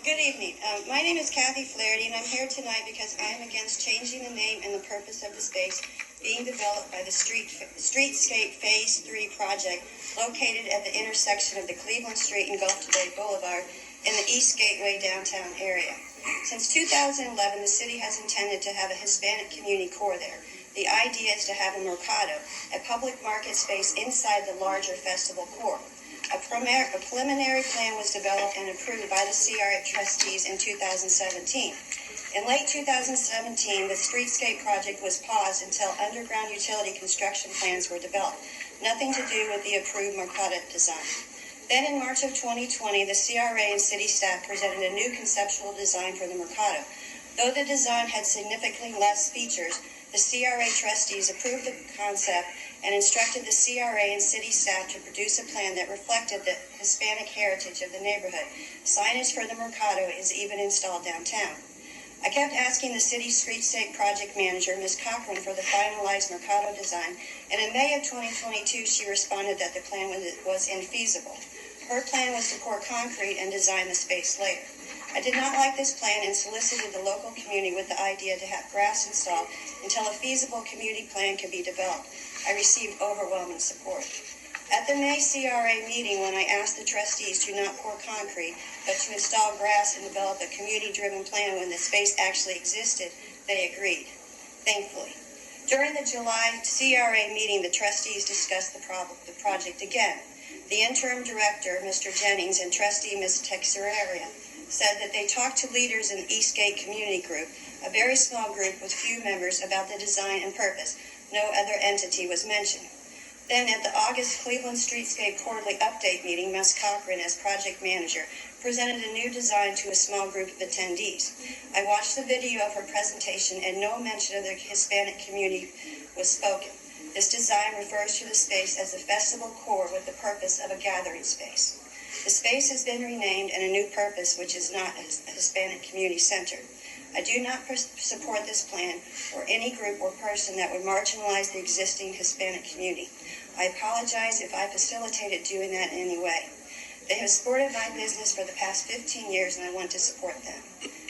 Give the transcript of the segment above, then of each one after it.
Good evening. My name is Kathy Flaherty, and I'm here tonight because I am against changing the name and the purpose of the space being developed by the Streetscape Phase 3 project located at the intersection of the Cleveland Street and Gulf to Bay Boulevard in the East Gateway downtown area. Since 2011, the city has intended to have a Hispanic community core there. The idea is to have a Mercado, a public market space inside the larger festival core. A preliminary plan was developed and approved by the CRA trustees in 2017. In late 2017, the Streetscape project was paused until underground utility construction plans were developed, nothing to do with the approved Mercado design. Then in March of 2020, the CRA and city staff presented a new conceptual design for the Mercado. Though the design had significantly less features, the CRA trustees approved the concept and instructed the CRA and city staff to produce a plan that reflected the Hispanic heritage of the neighborhood. Signage for the Mercado is even installed downtown. I kept asking the city streetscape project manager, Ms. Cochran, for the finalized Mercado design, and in May of 2022, she responded that the plan was infeasible. Her plan was to pour concrete and design the space later. I did not like this plan and solicited the local community with the idea to have grass installed until a feasible community plan could be developed. I received overwhelming support. At the May CRA meeting, when I asked the trustees to not pour concrete, but to install grass and develop a community-driven plan when the space actually existed, they agreed, thankfully. During the July CRA meeting, the trustees discussed the project again. The interim director, Mr. Jennings, and trustee, Ms. Texeraria, said that they talked to leaders in the Eastgate Community Group, a very small group with few members, about the design and purpose. No other entity was mentioned. Then at the August Cleveland Streetscape Quarterly Update meeting, Ms. Cochran, as project manager, presented a new design to a small group of attendees. I watched the video of her presentation and no mention of the Hispanic community was spoken. This design refers to the space as the festival core with the purpose of a gathering space. The space has been renamed and a new purpose, which is not a Hispanic community center. I do not support this plan or any group or person that would marginalize the existing Hispanic community. I apologize if I facilitated doing that in any way. They have supported my business for the past 15 years and I want to support them.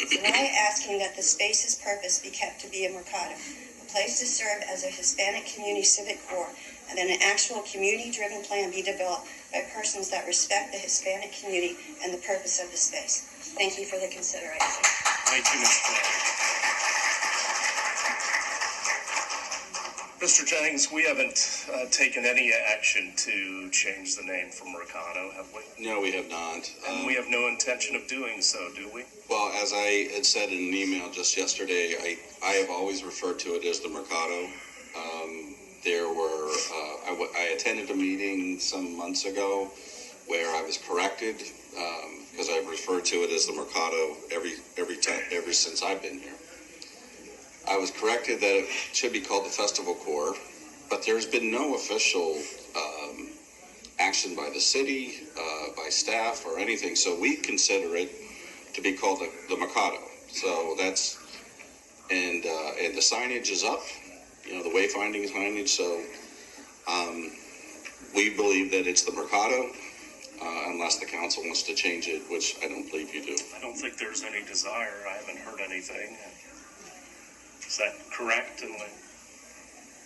So now I'm asking that the space's purpose be kept to be a Mercado, a place to serve as a Hispanic community civic core, and then an actual community-driven plan be developed by persons that respect the Hispanic community and the purpose of the space. Thank you for the consideration. Thank you, Ms. Flaherty. Mr. Jennings, we haven't taken any action to change the name from Mercado, have we? No, we have not. And we have no intention of doing so, do we? Well, as I had said in an email just yesterday, I have always referred to it as the Mercado. I attended a meeting some months ago where I was corrected because I've referred to it as the Mercado ever since I've been here. I was corrected that it should be called the Festival Core, but there's been no official action by the city, by staff, or anything. So we consider it to be called the Mercado. So that's and the signage is up. The wayfinding signage. So we believe that it's the Mercado, unless the council wants to change it, which I don't believe you do. I don't think there's any desire. I haven't heard anything. Is that correct?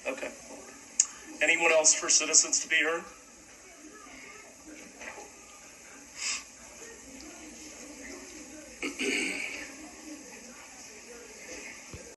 Okay. Anyone else for citizens to be heard?